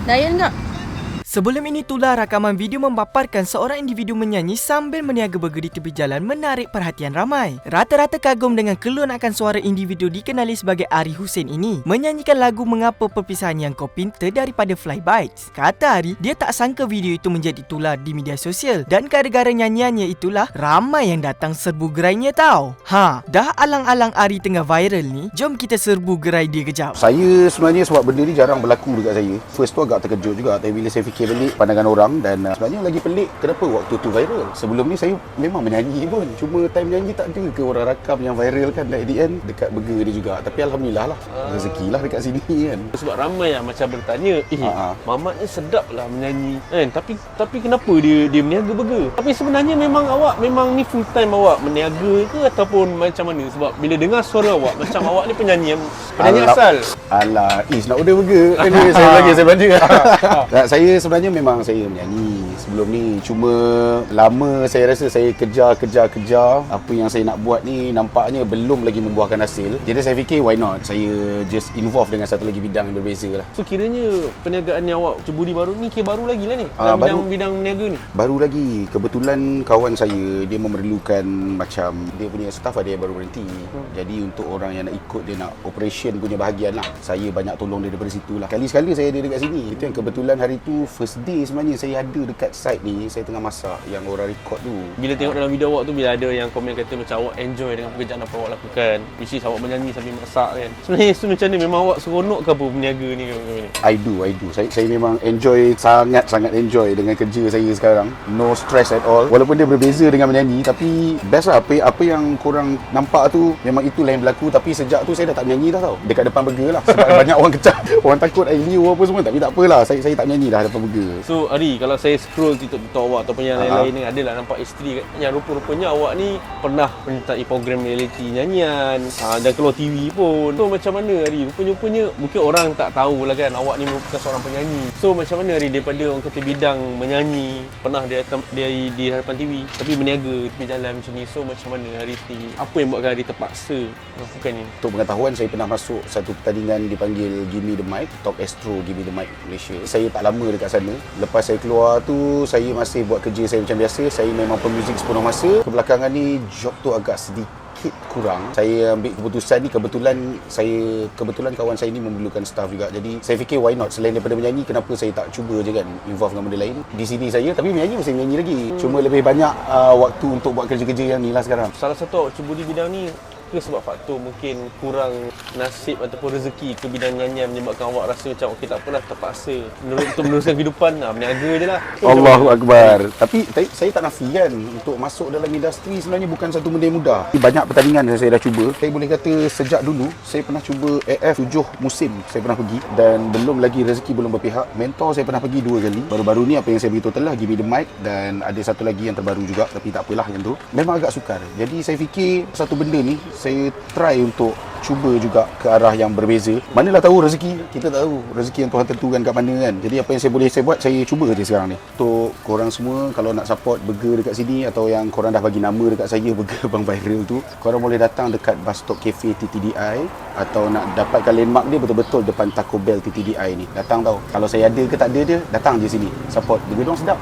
Dayan tak? Sebelum ini tular rakaman video memaparkan seorang individu menyanyi sambil meniaga burger di tepi jalan menarik perhatian ramai. Rata-rata kagum dengan kelunakan suara individu dikenali sebagai Ari Hussein ini menyanyikan lagu Mengapa Perpisahan Yang Kau Pinta daripada Fly Bites. Kata Ari, dia tak sangka video itu menjadi tular di media sosial dan gara-gara nyanyiannya itulah ramai yang datang serbu gerainya tau. Dah alang-alang Ari tengah viral ni, jom kita serbu gerai dia kejap. Saya sebenarnya sebab benda ni jarang berlaku dekat saya. First tu agak terkejut juga, tapi bila saya fikir balik pandangan orang dan sebenarnya lagi pelik kenapa waktu tu viral. Sebelum ni saya memang menyanyi pun, cuma time menyanyi tak ada ke orang rakam yang viral kan at the end dekat burger dia juga. Tapi alhamdulillah lah, rezeki lah dekat sini kan. Sebab ramai yang macam bertanya, Mamat ni sedap lah menyanyi kan, tapi kenapa dia meniaga burger? Tapi sebenarnya memang awak memang ni full time awak meniaga ke ataupun macam mana? Sebab bila dengar suara awak macam awak ni penyanyi asal. Alah, nak order burger. Saya belanja. Saya sebenarnya memang saya menyanyi sebelum ni, cuma lama saya rasa saya kejar apa yang saya nak buat ni nampaknya belum lagi membuahkan hasil. Jadi saya fikir why not saya just involve dengan satu lagi bidang yang berbeza lah. So kiranya perniagaan yang awak ceburi baru ni kira baru lagi lah ni dalam bidang meniaga ni? Baru lagi. Kebetulan kawan saya dia memerlukan macam dia punya staff ada yang baru berhenti. Jadi untuk orang yang nak ikut dia nak operation punya bahagian lah, saya banyak tolong dia daripada situ lah. Kali-sekala saya ada dekat sini. Itu yang kebetulan hari tu first day sebenarnya saya ada dekat site ni, saya tengah masak yang orang record tu. Bila tengok dalam video awak tu, bila ada yang komen kata macam awak enjoy dengan pekerjaan apa awak lakukan, which is awak menyanyi sambil masak kan, sebenarnya itu macam ni, memang awak seronok ke apa berniaga ni ke macam ni? I do. Saya memang enjoy, sangat enjoy dengan kerja saya sekarang. No stress at all. Walaupun dia berbeza dengan menyanyi, tapi best lah. Apa yang korang nampak tu memang itulah yang berlaku. Tapi sejak tu saya dah tak menyanyi dah tau dekat depan burger lah. Sebab banyak orang kecam, orang takut Liu apa semua. Tapi tak apalah, saya tak menyanyi dah depan burger. So Ari, kalau saya scroll TikTok awak ataupun yang lain-lain ni, adalah nampak isteri yang rupa-rupanya awak ni pernah menyertai program reality nyanyian dan keluar TV pun. So macam mana Ari? Rupanya mungkin orang tak tahu lah kan awak ni merupakan seorang penyanyi. So macam mana Ari daripada orang kata bidang menyanyi, pernah dia di hadapan TV, tapi berniaga tepi jalan macam ni. So macam mana Ari apa yang buatkan Ari terpaksa melakukan ni? Untuk pengetahuan, saya pernah masuk satu pertandingan dipanggil Gimme The Mic, Top Astro Gimme The Mic Malaysia. Saya tak lama dekat sana. Lepas saya keluar tu, saya masih buat kerja saya macam biasa. Saya memang pemuzik sepenuh masa. Kebelakangan ni job tu agak sedikit kurang. Saya ambil keputusan ni, kebetulan kawan saya ni memerlukan staff juga. Jadi saya fikir why not, selain daripada menyanyi, kenapa saya tak cuba je kan involve dengan benda lain. Di sini saya, tapi menyanyi masih menyanyi lagi. Cuma lebih banyak waktu untuk buat kerja-kerja yang ni lah sekarang. Salah satu awak ceburi bidang ni ke sebab faktor mungkin kurang nasib ataupun rezeki ke bidang nyanyian menyebabkan awak rasa macam okey tak apalah, terpaksa untuk meneruskan kehidupan, berniaga je lah. Allahu Akbar. Tapi saya tak nafikan untuk masuk dalam industri sebenarnya bukan satu benda yang mudah. Banyak pertandingan yang saya dah cuba. Saya boleh kata sejak dulu saya pernah cuba AF 7 musim saya pernah pergi, dan belum lagi rezeki belum berpihak. Mentor saya pernah pergi 2 kali. Baru-baru ni apa yang saya beritahu telah Gimme The Mic, dan ada satu lagi yang terbaru juga, tapi tak apalah yang tu. Memang agak sukar. Jadi saya fikir satu benda ni saya try untuk cuba juga ke arah yang berbeza. Manalah tahu rezeki, kita tahu rezeki yang Tuhan tentukan kat mana kan. Jadi apa yang saya buat, saya cuba je sekarang ni. Untuk korang semua, kalau nak support burger dekat sini, atau yang korang dah bagi nama dekat saya, burger Bang Viral tu, korang boleh datang dekat bus stop Cafe TTDI, atau nak dapatkan landmark dia betul-betul depan Taco Bell TTDI ni. Datang tau. Kalau saya ada ke tak ada dia, datang je sini. Support burger dong sedap.